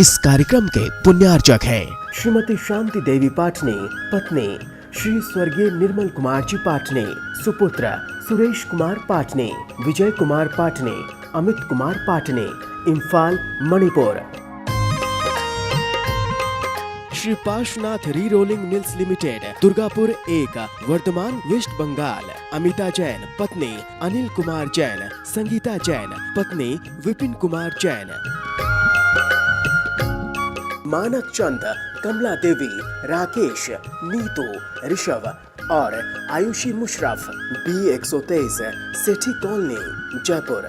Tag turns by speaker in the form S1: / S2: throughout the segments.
S1: इस कार्यक्रम के पुण्यार्चक हैं श्रीमती शांति देवी पाटने, पत्नी श्री स्वर्गीय निर्मल कुमार जी पाटने, सुपुत्र Suresh Kumar पाटने, Vijay Kumar पाटने, Amit Kumar पाटने, Imphal Manipur. Shri Parshvanath re rolling mills limited, Durgapur 1, Bardhaman, West Bengal. Amita Jain, पत्नी अनिल कुमार जैन, संगीता जैन, पत्नी विपिन कुमार जैन। मानक चंद, कमला देवी, राकेश, नीतू, ऋषभ और आयुषी मुशरफ, B123, सेठी कॉलोनी, जयपुर।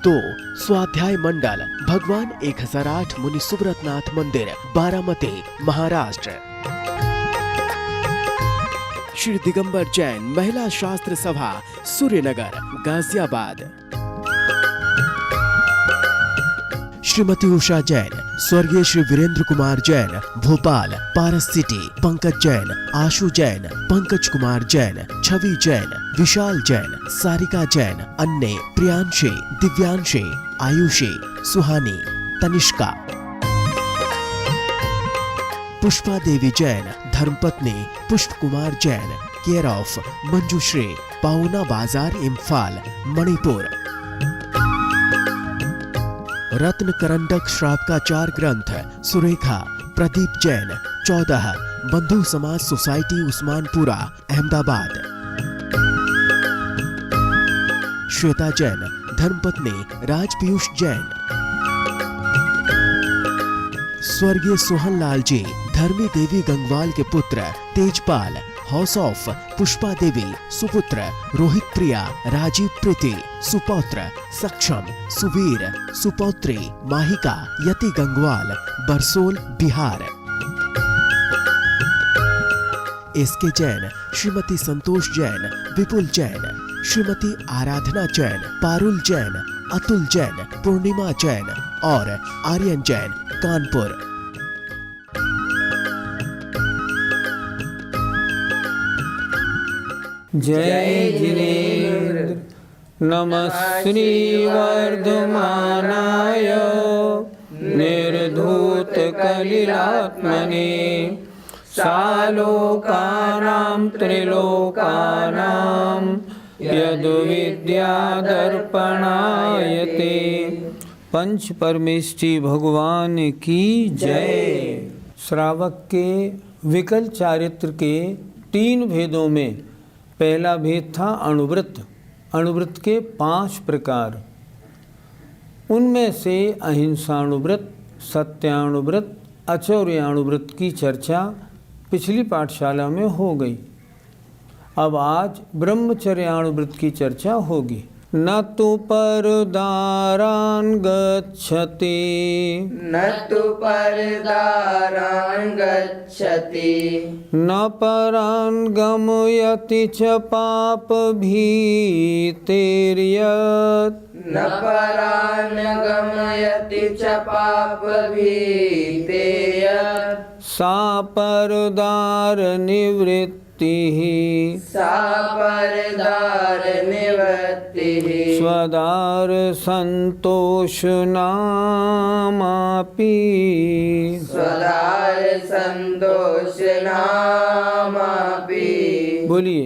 S1: 2. स्वाध्याय मंडल, भगवान 1008 मुनि सुब्रतनाथ मंदिर, बारामती, महाराष्ट्र। श्री दिगंबर जैन महिला शास्त्र सभा, सूर्यनगर, गाजियाबाद। श्रीमती उषा जैन, स्वर्गीय श्री वीरेंद्र कुमार जैन, भोपाल, पारस सिटी। पंकज जैन, आशु जैन, पंकज कुमार जैन, छवि जैन, विशाल जैन, सारिका जैन, अन्य प्रियांशी, दिव्यांशी, आयुषी, सुहानी, तनिष्का। पुष्पा देवी जैन, धर्मपत्नी पुष्प कुमार जैन, केयर ऑफ मंजुश्री, पाउना बाजार, इम्फाल, मणिपुर। रत्न करंडक श्रावकाचार ग्रंथ, सुरेखा, प्रदीप जैन, 14, बंधु समाज सोसाइटी, उस्मानपुरा, अहमदाबाद। श्वेता जैन, धर्मपत्नी राज पीयूष जैन। स्वर्गीय सोहन लाल जी, धर्मी देवी गंगवाल के पुत्र, तेजपाल, हाउस ऑफ पुष्पा देवी, सुपुत्र रोहित प्रिया, राजीव प्रीति, सुपौत्र सक्षम, सुवीर, सुपौत्री माहिका, यति गंगवाल, बरसोल, बिहार। एसके जैन, श्रीमती संतोष जैन, विपुल जैन, श्रीमती आराधना जैन, पारुल जैन, अतुल जैन, पूर्णिमा जैन और आर्यन जैन, कानपुर।
S2: जय जिनेन्द्र, नमः श्री वर्धमानाय निर्धूत कलिलात्मने, सालोकानां त्रिलोकानां यद्विद्या दर्पणायते। पंच परमेष्टि भगवान की जय। श्रावक के विकल चारित्र के 3 भेदों में पहला भेद था अणुव्रत। अणुव्रत के 5 प्रकार, उनमें से अहिंसाणुव्रत, सत्याणुव्रत, अचौर्याणुव्रत की चर्चा पिछली पाठशाला में हो गई। अब आज ब्रह्मचर्याणुव्रत की चर्चा होगी। न तो परदारान् गच्छति,
S3: न तु परदारान् गच्छति,
S2: न परान् गमयति च पापभीतिर्यत्,
S3: न परान् गमयति च पापभीतिर्यत्,
S2: सा परदारनिवृत्तिः,
S3: सा परदारनिवृत्तिः,
S2: स्वदार संतोषनामापि,
S3: स्वदार संतोषनामापि।
S2: बोलिए।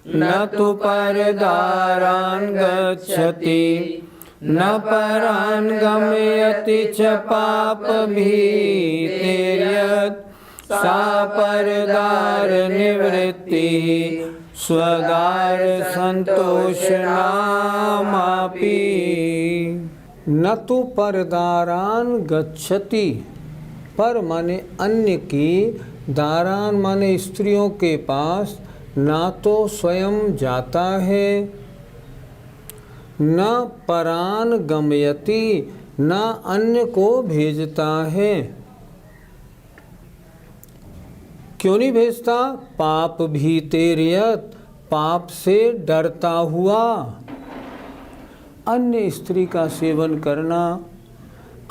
S2: न तो परदारान् गच्छति, न परान् गमयति च पापभीतिर्यत्, सा परदार निवृत्तिः, स्वदार संतोषनामापि। न तो परदारान् गच्छति, पर माने अन्य की, दारान माने स्त्रियों के पास, ना तो स्वयं जाता है, न परान गमयति, न अन्य को भेजता है। क्यों नहीं भेजता? पाप भीतिर्यत्, पाप से डरता हुआ। अन्य स्त्री का सेवन करना,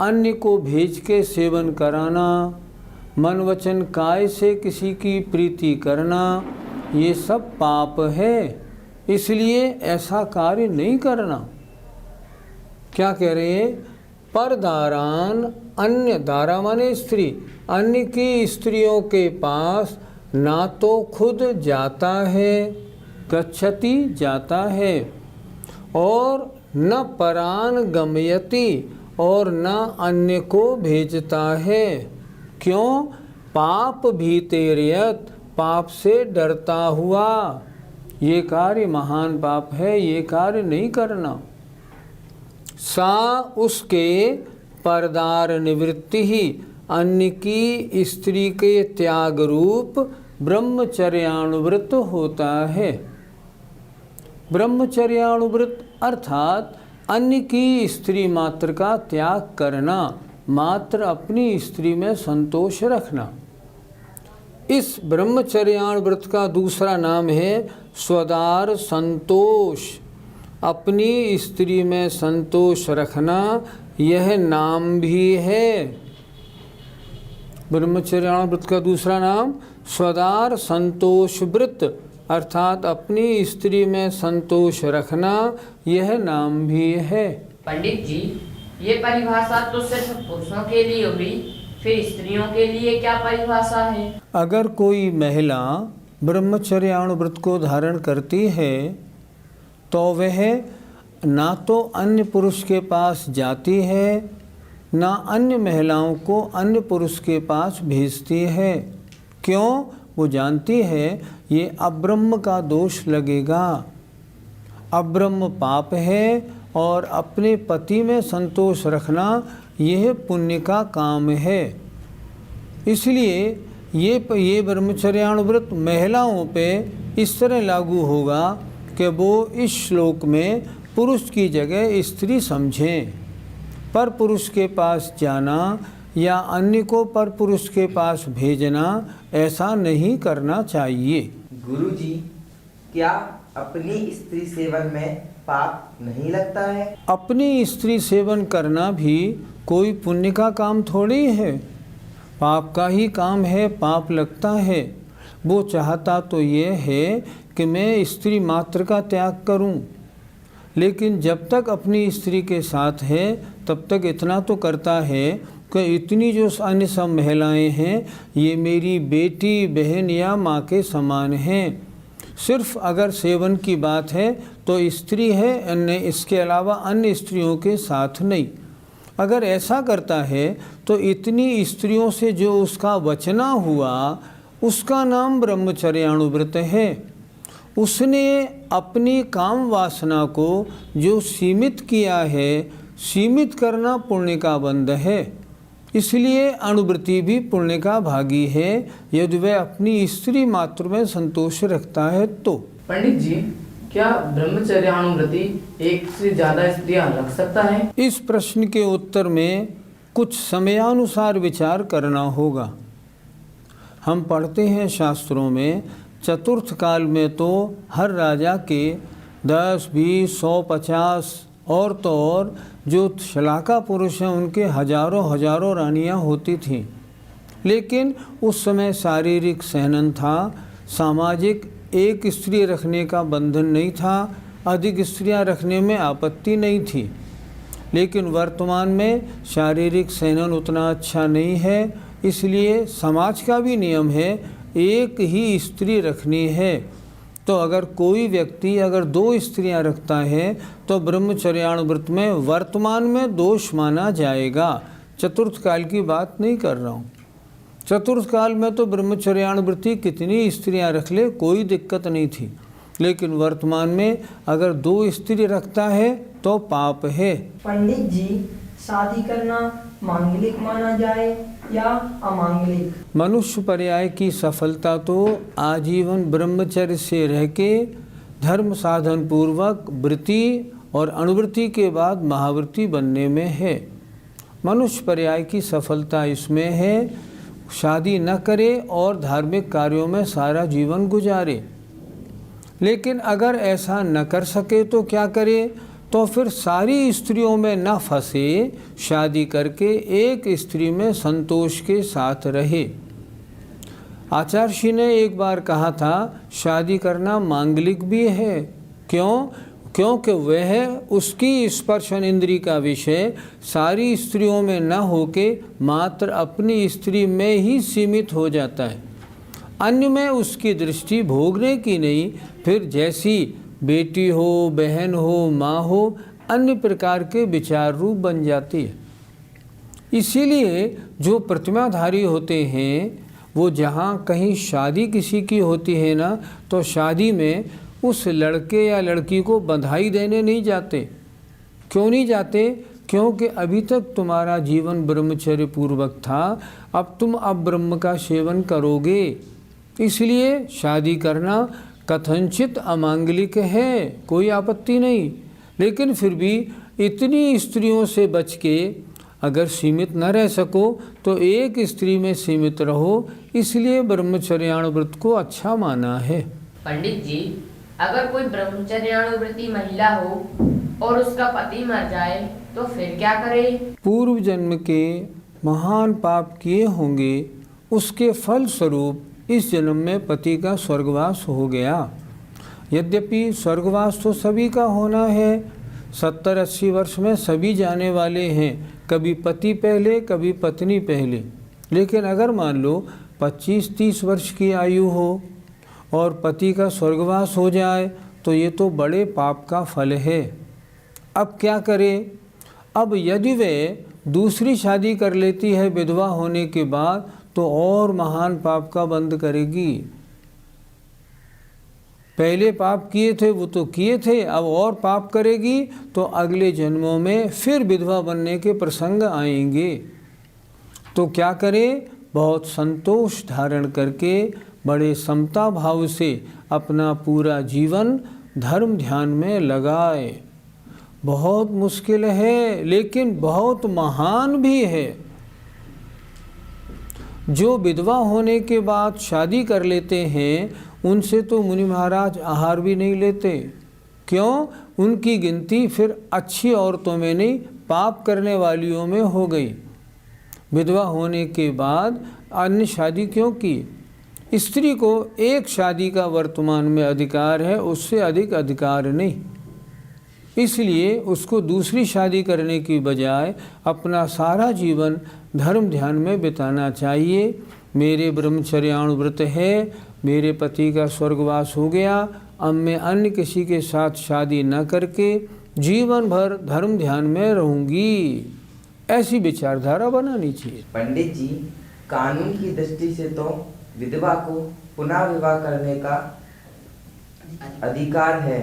S2: अन्य को भेज के सेवन कराना, मन वचन काय से किसी की प्रीति करना, ये सब पाप है। इसलिए ऐसा कार्य नहीं करना। क्या कह रहे हैं? परदारान अन्य, दारा माने स्त्री, अन्य की स्त्रियों के पास ना तो खुद जाता है, गच्छति जाता है, और न परान गमयति, और न अन्य को भेजता है। क्यों? पाप भीतेर्यत, पाप से डरता हुआ। ये कार्य महान पाप है, ये कार्य नहीं करना। सा उसके परदार निवृत्ति ही, अन्य की स्त्री के त्याग रूप ब्रह्मचर्यानुव्रत होता है। ब्रह्मचर्यानुव्रत अर्थात अन्य की स्त्री मात्र का त्याग करना, मात्र अपनी स्त्री में संतोष रखना। इस ब्रह्मचर्यानुव्रत का दूसरा नाम है स्वदार संतोष। अपनी स्त्री में संतोष रखना, यह नाम भी है। ब्रह्मचर्यानुव्रत का दूसरा नाम स्वदार संतोष व्रत, अर्थात अपनी स्त्री में संतोष रखना, यह नाम भी है।
S4: पंडित जी, ये परिभाषा तो सिर्फ पुरुषों के लिए हुई, फिर स्त्रियों के लिए क्या परिभाषा है?
S2: अगर कोई महिला ब्रह्मचर्यानुव्रत को धारण करती है तो वह ना तो अन्य पुरुष के पास जाती है, ना अन्य महिलाओं को अन्य पुरुष के पास भेजती है। क्यों? वो जानती है ये अब्रह्म का दोष लगेगा, अब्रह्म पाप है, और अपने पति में संतोष रखना यह पुण्य का काम है। इसलिए ये ब्रह्मचर्यानुव्रत महिलाओं पे इस तरह लागू होगा कि वो इस श्लोक में पुरुष की जगह स्त्री समझें। पर पुरुष के पास जाना या अन्य को पर पुरुष के पास भेजना, ऐसा नहीं करना चाहिए।
S5: गुरुजी, क्या अपनी स्त्री सेवन में पाप नहीं लगता है?
S2: अपनी स्त्री सेवन करना भी कोई पुण्य का काम थोड़ी है, पाप का ही काम है, पाप लगता है। वो चाहता तो ये है कि मैं स्त्री मात्र का त्याग करूं, लेकिन जब तक अपनी स्त्री के साथ है तब तक इतना तो करता है कि इतनी जो अन्य सब महिलाएं हैं ये मेरी बेटी, बहन या माँ के समान हैं। सिर्फ अगर सेवन की बात है तो स्त्री है, अन्य इसके अलावा अन्य स्त्रियों के साथ नहीं। अगर ऐसा करता है तो इतनी स्त्रियों से जो उसका बचना हुआ उसका नाम ब्रह्मचर्यानुव्रत है। उसने अपनी काम वासना को जो सीमित किया है, सीमित करना पुण्य का बंध है। इसलिए अनुवृत्ति भी पुण्य का भागी है, यदि वह अपनी स्त्री मात्र में संतोष रखता है तो।
S6: पंडित जी, क्या ब्रह्मचर्यानुव्रति एक से ज्यादा स्त्रियां रख सकता है?
S2: इस प्रश्न के उत्तर में कुछ समयानुसार विचार करना होगा। हम पढ़ते हैं शास्त्रों में, चतुर्थ काल में तो हर राजा के 10, 20, 100, 50 और तो और जो शलाका पुरुष हैं उनके हजारों रानियां होती थीं। लेकिन उस समय शारीरिक सहनन था, सामाजिक एक स्त्री रखने का बंधन नहीं था, अधिक स्त्रियां रखने में आपत्ति नहीं थी। लेकिन वर्तमान में शारीरिक सहनन उतना अच्छा नहीं है, इसलिए समाज का भी नियम है एक ही स्त्री रखनी है। तो अगर कोई व्यक्ति अगर 2 स्त्रियां रखता है तो ब्रह्मचर्यानुव्रत में वर्तमान में दोष माना जाएगा। चतुर्थ काल की बात नहीं कर रहा हूँ। चतुर्थ काल में तो ब्रह्मचर्यानुव्रति कितनी स्त्रियां रख ले कोई दिक्कत नहीं थी, लेकिन वर्तमान में अगर 2 स्त्री रखता है तो पाप है।
S7: पंडित जी, शादी करना मांगलिक माना जाए या अमांगलिक?
S2: मनुष्य पर्याय की सफलता तो आजीवन ब्रह्मचर्य से रह के धर्म साधन पूर्वक वृत्ति और अनुवृत्ति के बाद महावृत्ति बनने में है। मनुष्य पर्याय की सफलता इसमें है शादी न करे और धार्मिक कार्यों में सारा जीवन गुजारे। लेकिन अगर ऐसा न कर सके तो क्या करे? तो फिर सारी स्त्रियों में न फंसे, शादी करके एक स्त्री में संतोष के साथ रहे। आचार्य श्री ने एक बार कहा था शादी करना मांगलिक भी है। क्यों? क्योंकि वह उसकी स्पर्शन इंद्री का विषय सारी स्त्रियों में न होके मात्र अपनी स्त्री में ही सीमित हो जाता है। अन्य में उसकी दृष्टि भोगने की नहीं, फिर जैसी बेटी हो, बहन हो, माँ हो, अन्य प्रकार के विचार रूप बन जाती है। इसीलिए जो प्रतिमाधारी होते हैं वो जहाँ कहीं शादी किसी की होती है ना, तो शादी में उस लड़के या लड़की को बधाई देने नहीं जाते। क्यों नहीं जाते? क्योंकि अभी तक तुम्हारा जीवन ब्रह्मचर्य पूर्वक था, अब तुम ब्रह्म का सेवन करोगे, इसलिए शादी करना कथनचित अमांगलिक है, कोई आपत्ति नहीं। लेकिन फिर भी इतनी स्त्रियों से बच के अगर सीमित न रह सको तो एक स्त्री में सीमित रहो, इसलिए ब्रह्मचर्यानुव्रत को अच्छा माना है।
S4: पंडित जी, अगर कोई ब्रह्मचर्यानुव्रती महिला हो और उसका पति मर जाए तो फिर क्या करे?
S2: पूर्व जन्म के महान पाप किए होंगे, उसके फल स्वरूप इस जन्म में पति का स्वर्गवास हो गया। यद्यपि स्वर्गवास तो सभी का होना है, 70-80 वर्ष में सभी जाने वाले हैं, कभी पति पहले कभी पत्नी पहले। लेकिन अगर मान लो 25-30 वर्ष की आयु हो और पति का स्वर्गवास हो जाए तो ये तो बड़े पाप का फल है। अब क्या करें? अब यदि वे दूसरी शादी कर लेती है विधवा होने के बाद तो और महान पाप का बंद करेगी। पहले पाप किए थे वो तो किए थे, अब और पाप करेगी तो अगले जन्मों में फिर विधवा बनने के प्रसंग आएंगे। तो क्या करे? बहुत संतोष धारण करके बड़े समता भाव से अपना पूरा जीवन धर्म ध्यान में लगाए। बहुत मुश्किल है लेकिन बहुत महान भी है। जो विधवा होने के बाद शादी कर लेते हैं उनसे तो मुनि महाराज आहार भी नहीं लेते। क्यों? उनकी गिनती फिर अच्छी औरतों में नहीं, पाप करने वालियों में हो गई। विधवा होने के बाद अन्य शादी क्यों की? स्त्री को एक शादी का वर्तमान में अधिकार है, उससे अधिक अधिकार नहीं। इसलिए उसको दूसरी शादी करने की बजाय अपना सारा जीवन धर्म ध्यान में बिताना चाहिए। मेरे ब्रह्मचर्यानुव्रत है, मेरे पति का स्वर्गवास हो गया, अब मैं अन्य किसी के साथ शादी न करके जीवन भर धर्म ध्यान में रहूंगी, ऐसी विचारधारा बनानी चाहिए।
S5: पंडित जी, कानून की दृष्टि से तो विधवा को पुनः विवाह करने का अधिकार है,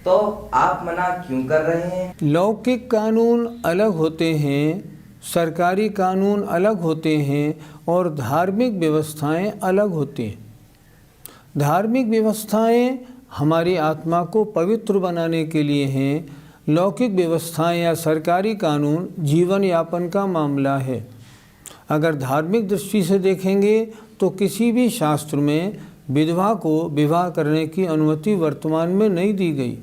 S5: तो आप मना क्यों कर रहे हैं?
S2: लौकिक कानून अलग होते हैं, सरकारी कानून अलग होते हैं और धार्मिक व्यवस्थाएं अलग होती हैं। धार्मिक व्यवस्थाएं हमारी आत्मा को पवित्र बनाने के लिए हैं, लौकिक व्यवस्थाएं या सरकारी कानून जीवन यापन का मामला है। अगर धार्मिक दृष्टि से देखेंगे तो किसी भी शास्त्र में विधवा को विवाह करने की अनुमति वर्तमान में नहीं दी गई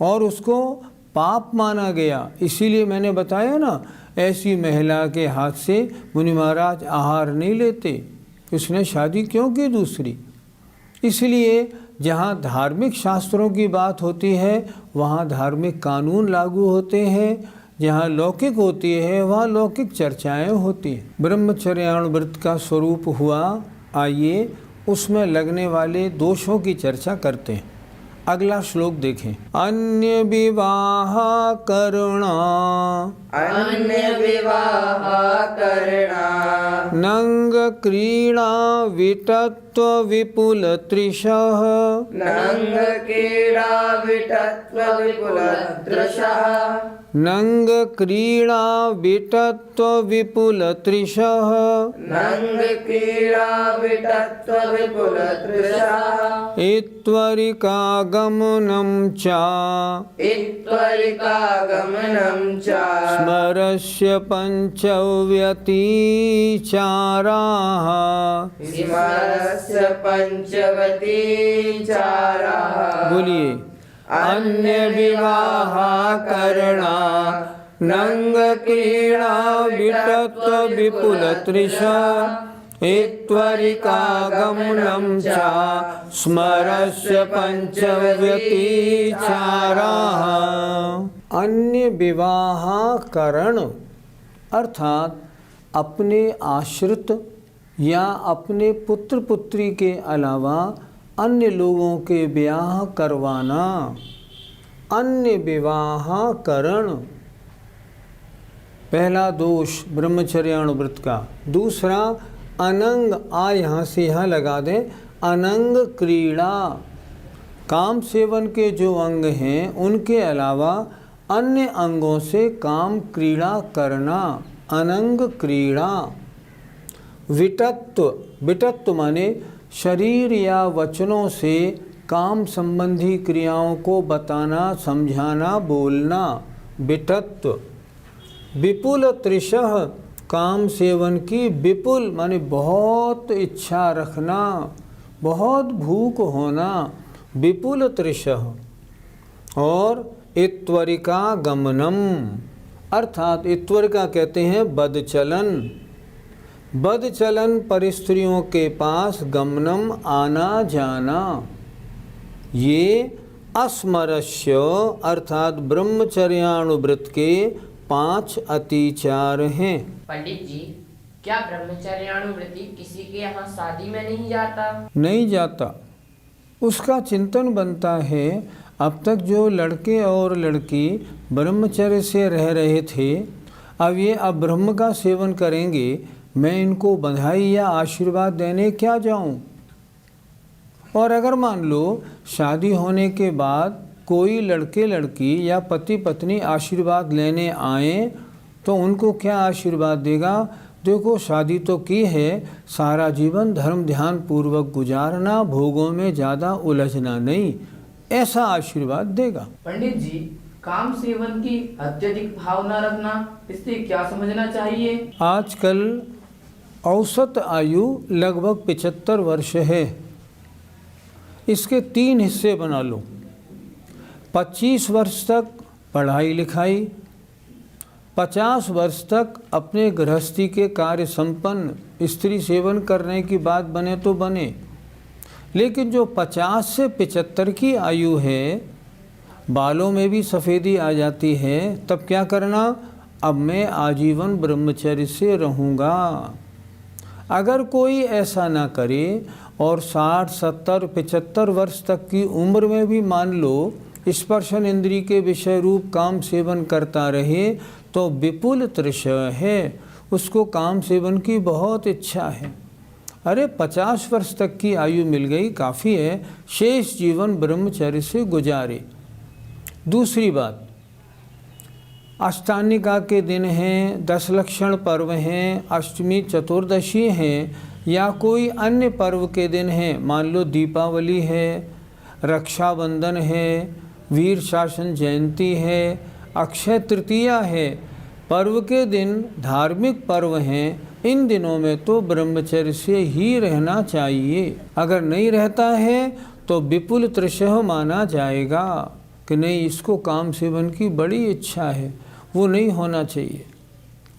S2: और उसको पाप माना गया। इसीलिए मैंने बताया ना, ऐसी महिला के हाथ से मुनि महाराज आहार नहीं लेते। उसने शादी क्यों की दूसरी? इसलिए जहाँ धार्मिक शास्त्रों की बात होती है वहाँ धार्मिक कानून लागू होते हैं, जहाँ लौकिक होती है वहाँ लौकिक चर्चाएं होती हैं। ब्रह्मचर्यानुव्रत का स्वरूप हुआ, आइए उसमें लगने वाले दोषों की चर्चा करते हैं। अगला श्लोक देखें। अन्य विवाह करुणा,
S3: अन्य विवाह करना,
S2: नंग क्रीड़ा विटत्व विपुल त्रिशः,
S3: नंग क्रीड़ा विटत्व विपुल त्रिशः,
S2: नंग क्रीड़ा विटत्व विपुल त्रिशः,
S3: नंग क्रीड़ा विटत्व विपुल त्रिशः,
S2: इत्वरिकागमनं च,
S3: इत्वरिकागमनं च,
S2: स्मरस्य पञ्चव्यतिचाराः,
S3: स्मरस्य पंचवतिचाराः।
S2: बोलिए। अन्य विवाह करना, नंग क्रीड़ा विटत्व विपुल त्रिशः, त्वरिकागमनं च स्मरस्य पंचव्यतिचाराः। अन्य विवाहकरण अर्थात अपने आश्रित या अपने पुत्र पुत्री के अलावा अन्य लोगों के ब्याह करवाना। अन्य विवाहकरण पहला दोष ब्रह्मचर्यानुव्रत का। दूसरा अनंग, आ यहाँ से यहाँ लगा दें, अनंग क्रीड़ा, काम सेवन के जो अंग हैं उनके अलावा अन्य अंगों से काम क्रीड़ा करना, अनंग क्रीड़ा। विटत्व, विटत्व माने शरीर या वचनों से काम संबंधी क्रियाओं को बताना, समझाना, बोलना, विटत्व। विपुल तृषः, काम सेवन की विपुल माने बहुत इच्छा रखना, बहुत भूख होना, विपुल तृषः। और इत्वरिका गमनम अर्थात इत्वरिका कहते हैं बदचलन। बदचलन पर स्त्रियों के पास गमनम आना जाना। ये अस्मरस्य अर्थात ब्रह्मचर्यानुव्रत के 5 अतिचार हैं।
S4: पंडित जी, क्या ब्रह्मचर्यानुव्रती किसी के यहाँ शादी में नहीं जाता?
S2: नहीं जाता। उसका चिंतन बनता है अब तक जो लड़के और लड़की ब्रह्मचर्य से रह रहे थे, अब ये अब ब्रह्म का सेवन करेंगे, मैं इनको बधाई या आशीर्वाद देने क्या जाऊं? और अगर मान लो शादी होने के बाद कोई लड़के लड़की या पति पत्नी आशीर्वाद लेने आए तो उनको क्या आशीर्वाद देगा? देखो शादी तो की है, सारा जीवन धर्म ध्यान पूर्वक गुजारना, भोगों में ज़्यादा उलझना नहीं, ऐसा आशीर्वाद देगा।
S6: पंडित जी, काम सेवन की अत्यधिक भावना रखना, इससे क्या समझना चाहिए?
S2: आजकल औसत आयु लगभग 75 वर्ष है। इसके 3 हिस्से बना लो। 25 वर्ष तक पढ़ाई लिखाई, 50 वर्ष तक अपने गृहस्थी के कार्य संपन्न, स्त्री सेवन करने की बात बने तो बने। लेकिन जो 50 से 75 की आयु है, बालों में भी सफ़ेदी आ जाती है, तब क्या करना? अब मैं आजीवन ब्रह्मचर्य से रहूँगा। अगर कोई ऐसा ना करे और 60, 70, 75 वर्ष तक की उम्र में भी मान लो स्पर्शन इंद्री के विषय रूप काम सेवन करता रहे तो विपुल तृषः है, उसको काम सेवन की बहुत इच्छा है। अरे 50 वर्ष तक की आयु मिल गई, काफ़ी है, शेष जीवन ब्रह्मचर्य से गुजारे। दूसरी बात, अष्टानिका के दिन हैं, 10 लक्षण पर्व हैं, अष्टमी चतुर्दशी हैं, या कोई अन्य पर्व के दिन हैं, मान लो दीपावली है, रक्षाबंधन है, वीर शासन जयंती है, अक्षय तृतीया है, पर्व के दिन धार्मिक पर्व हैं, इन दिनों में तो ब्रह्मचर्य से ही रहना चाहिए। अगर नहीं रहता है तो विपुल तृषः माना जाएगा कि नहीं, इसको काम सेवन की बड़ी इच्छा है, वो नहीं होना चाहिए।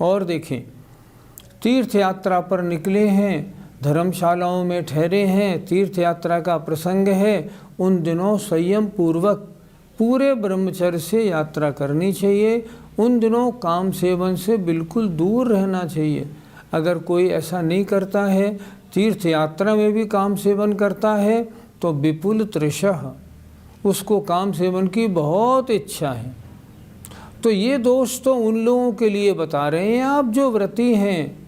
S2: और देखें, तीर्थ यात्रा पर निकले हैं, धर्मशालाओं में ठहरे हैं, तीर्थ यात्रा का प्रसंग है, उन दिनों संयम पूर्वक पूरे ब्रह्मचर्य से यात्रा करनी चाहिए। उन दिनों काम सेवन से बिल्कुल दूर रहना चाहिए। अगर कोई ऐसा नहीं करता है, तीर्थ यात्रा में भी काम सेवन करता है, तो विपुल तृषः, उसको काम सेवन की बहुत इच्छा है। तो ये दोष तो उन लोगों के लिए बता रहे हैं आप जो व्रती हैं।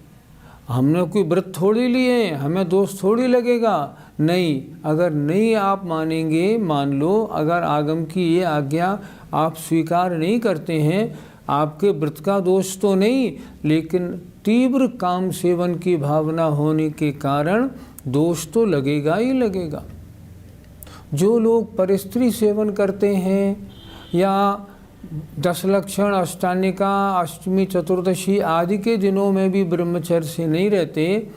S2: हमने कोई व्रत थोड़ी लिए, हमें दोष थोड़ी लगेगा। नहीं, अगर नहीं आप मानेंगे, मान लो अगर आगम की ये आज्ञा आप स्वीकार नहीं करते हैं, आपके व्रत का दोष तो नहीं, लेकिन तीव्र काम सेवन की भावना होने के कारण दोष तो लगेगा ही लगेगा। जो लोग परस्त्री सेवन करते हैं या 10 लक्षण, अष्टानिका, अष्टमी चतुर्दशी आदि के दिनों में भी ब्रह्मचर्य से नहीं रहते,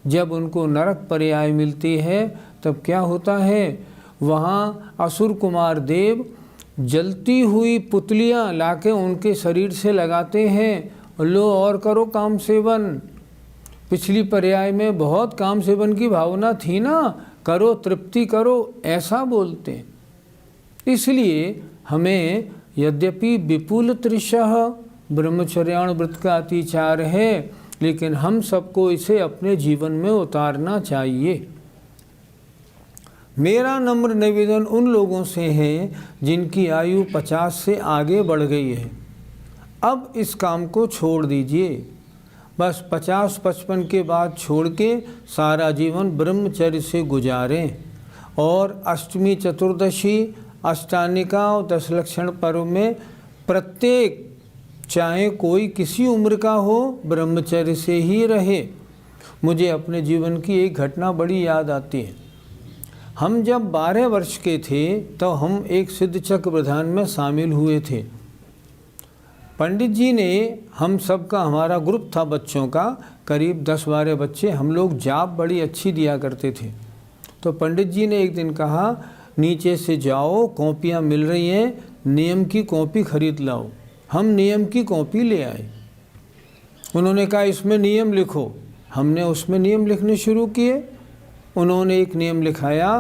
S2: जब उनको नरक पर्याय मिलती है तब क्या होता है? वहाँ असुर कुमार देव जलती हुई पुतलियाँ लाके उनके शरीर से लगाते हैं, लो और करो काम सेवन। पिछली पर्याय में बहुत काम सेवन की भावना थी ना, करो तृप्ति करो, ऐसा बोलते हैं। इसलिए हमें यद्यपि विपुल त्रिशः ब्रह्मचर्याण व्रत का अतिचार है, लेकिन हम सबको इसे अपने जीवन में उतारना चाहिए। मेरा नम्र निवेदन उन लोगों से है जिनकी आयु 50 से आगे बढ़ गई है, अब इस काम को छोड़ दीजिए। बस 50-55 के बाद छोड़ के सारा जीवन ब्रह्मचर्य से गुजारें और अष्टमी, चतुर्दशी, अष्टानिका और 10 लक्षण पर्व में प्रत्येक, चाहे कोई किसी उम्र का हो, ब्रह्मचर्य से ही रहे। मुझे अपने जीवन की एक घटना बड़ी याद आती है। हम जब 12 वर्ष के थे तो हम एक सिद्ध चक्र प्रधान में शामिल हुए थे। पंडित जी ने हम सब का, हमारा ग्रुप था बच्चों का, करीब 10-12 बच्चे, हम लोग जाप बड़ी अच्छी दिया करते थे। तो पंडित जी ने एक दिन कहा, नीचे से जाओ, कॉपियाँ मिल रही हैं, नियम की कॉपी खरीद लाओ। हम नियम की कॉपी ले आए। उन्होंने कहा इसमें नियम लिखो। हमने उसमें नियम लिखने शुरू किए। उन्होंने एक नियम लिखाया,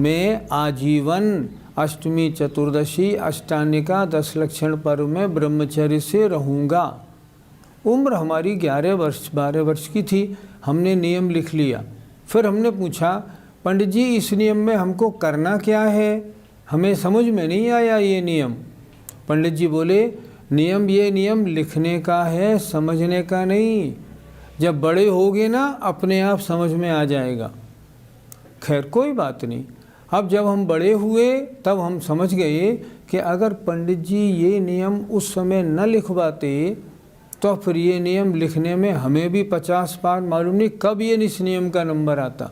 S2: मैं आजीवन अष्टमी, चतुर्दशी, अष्टानिका, 10 लक्षण पर्व में ब्रह्मचर्य से रहूँगा। उम्र हमारी 11 वर्ष 12 वर्ष की थी। हमने नियम लिख लिया। फिर हमने पूछा, पंडित जी इस नियम में हमको करना क्या है? हमें समझ में नहीं आया ये नियम। पंडित जी बोले, ये नियम लिखने का है, समझने का नहीं। जब बड़े होगे ना, अपने आप समझ में आ जाएगा। खैर कोई बात नहीं। अब जब हम बड़े हुए तब हम समझ गए कि अगर पंडित जी ये नियम उस समय न लिखवाते तो फिर ये नियम लिखने में हमें भी 50 बार मालूम नहीं कब ये इस नियम का नंबर आता।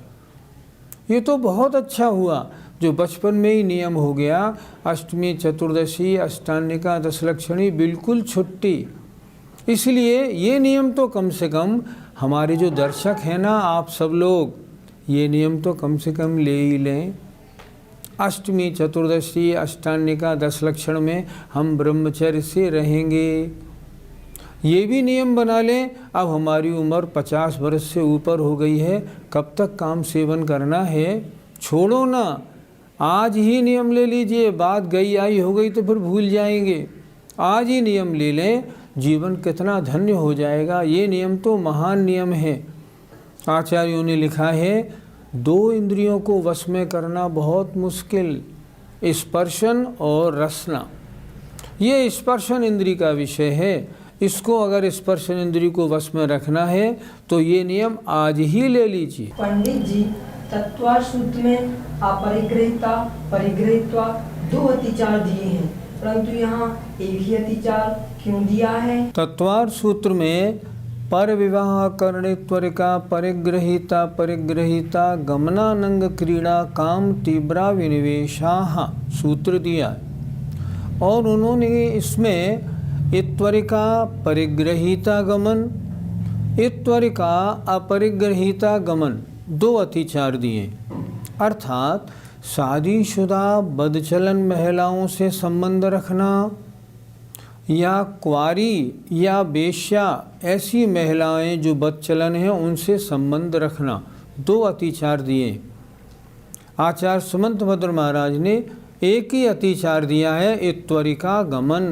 S2: ये तो बहुत अच्छा हुआ जो बचपन में ही नियम हो गया। अष्टमी, चतुर्दशी, अष्टानिका, 10 लक्षणी बिल्कुल छुट्टी। इसलिए ये नियम तो कम से कम हमारे जो दर्शक हैं ना, आप सब लोग, ये नियम तो कम से कम ले ही लें। अष्टमी, चतुर्दशी, अष्टानिका, 10 लक्षण में हम ब्रह्मचर्य से रहेंगे। ये भी नियम बना लें, अब हमारी उम्र 50 वर्ष से ऊपर हो गई है, कब तक काम सेवन करना है? छोड़ो ना, आज ही नियम ले लीजिए। बात गई आई हो गई तो फिर भूल जाएंगे। आज ही नियम ले लें, जीवन कितना धन्य हो जाएगा। ये नियम तो महान नियम है। आचार्यों ने लिखा है, 2 इंद्रियों को वश में करना बहुत मुश्किल, स्पर्शन और रसना। ये स्पर्शन इंद्री का विषय है। इसको अगर स्पर्शन इंद्री को वश में रखना है तो ये नियम आज ही ले लीजिए।
S7: पंडित जी, तत्वार सूत्र में अपरिग्रहिता, परिग्रहित्वा 2 अतिचार दिए हैं, परंतु यहाँ एक ही अतिचार क्यों दिया है?
S2: तत्वार सूत्र में पर विवाह करणे त्वरिका, परिग्रहिता, परिग्रहिता, गमनानंग क्रीड़ा, काम तीव्रा विनिवेशाः सूत्र दिया है। और उन्होंने इसमें इत्वरिका परिग्रहिता गमन, इत्वरिका अपरिग्रहिता गमन 2 अतिचार दिए। अर्थात शादीशुदा बदचलन महिलाओं से संबंध रखना या क्वारी या बेश्या ऐसी महिलाएं जो बदचलन हैं उनसे संबंध रखना, 2 अतिचार दिए। आचार्य सुमंत भद्र महाराज ने एक ही अतिचार दिया है, इत्वरिका गमन,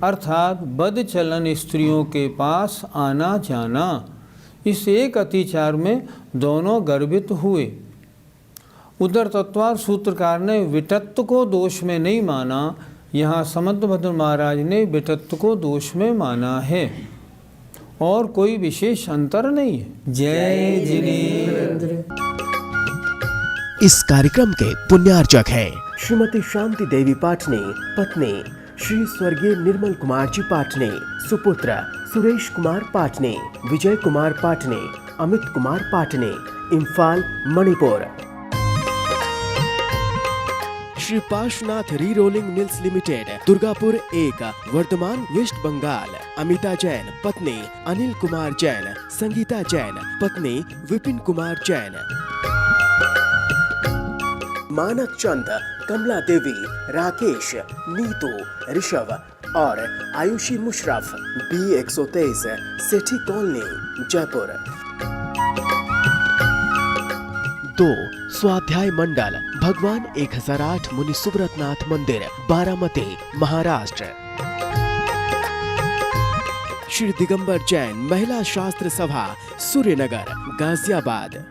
S2: अर्थात बदचलन स्त्रियों के पास आना जाना। इस एक अतिचार में दोनों गर्भित हुए। उधर तत्वार सूत्रकार ने विटत्व को दोष में नहीं माना, यहाँ समंत भद्र महाराज ने विटत्व को दोष में माना है और कोई विशेष अंतर नहीं है। जय जिनेंद्र।
S1: इस कार्यक्रम के पुण्यार्चक हैं श्रीमती शांति देवी पाटने, पत्नी श्री स्वर्गीय निर्मल कुमार जी पाटने, सुपुत्र Suresh Kumar पाटने, Vijay Kumar पाटने, Amit Kumar पाटने, Imphal, Manipur. Shri Parshvanath re rolling mills limited, Durgapur 1, Bardhaman, West Bengal. Amita Jain, पत्नी अनिल कुमार जैन, संगीता जैन, पत्नी विपिन कुमार जैन। मानक चंद, कमला देवी, राकेश, नीतू, ऋषभ और आयुषी मुशरफ, B123, सेठी कॉलोनी, जयपुर। 2 स्वाध्याय मंडल भगवान 1008 मुनि सुब्रतनाथ मंदिर, बारामती, महाराष्ट्र। श्री दिगंबर जैन महिला शास्त्र सभा, सूर्यनगर, गाजियाबाद।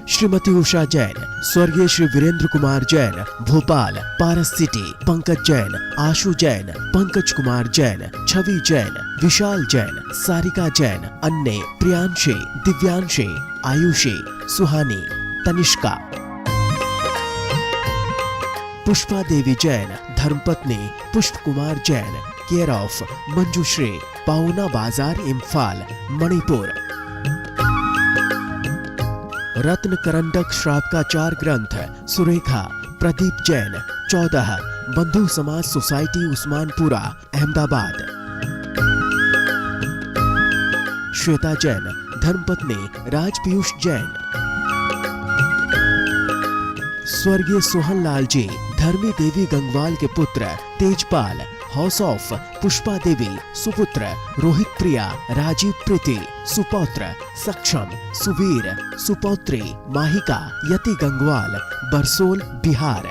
S1: श्रीमती उषा जैन, स्वर्गीय श्री वीरेंद्र कुमार जैन, भोपाल, पारस सिटी। पंकज जैन, आशु जैन, पंकज कुमार जैन, छवि जैन, विशाल जैन, सारिका जैन, अन्य प्रियांशी, दिव्यांशी, आयुषी, सुहानी, तनिष्का। पुष्पा देवी जैन, धर्मपत्नी पुष्प कुमार जैन, केयर ऑफ मंजुश्री, पाउना बाजार, इम्फाल, मणिपुर। रत्न करंडक श्रावकाचार ग्रंथ, सुरेखा प्रदीप जैन, 14 बंधु समाज सोसाइटी, उस्मानपुरा, अहमदाबाद। श्वेता जैन, धर्मपत्नी राज पीयूष जैन। स्वर्गीय सोहन लाल जी, धर्मी देवी गंगवाल के पुत्र, तेजपाल, हाउस ऑफ पुष्पा देवी, सुपुत्र रोहित प्रिया, राजीव प्रीति, सुपौत्र सक्षम, सुवीर, सुपौत्री माहिका, यति गंगवाल, बरसोल, बिहार।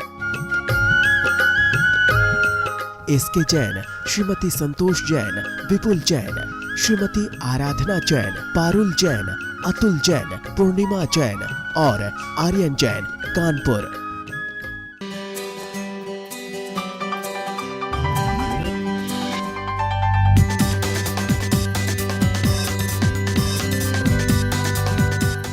S1: एसके जैन, श्रीमती संतोष जैन, विपुल जैन, श्रीमती आराधना जैन, पारुल जैन, अतुल जैन, पूर्णिमा जैन और आर्यन जैन, कानपुर।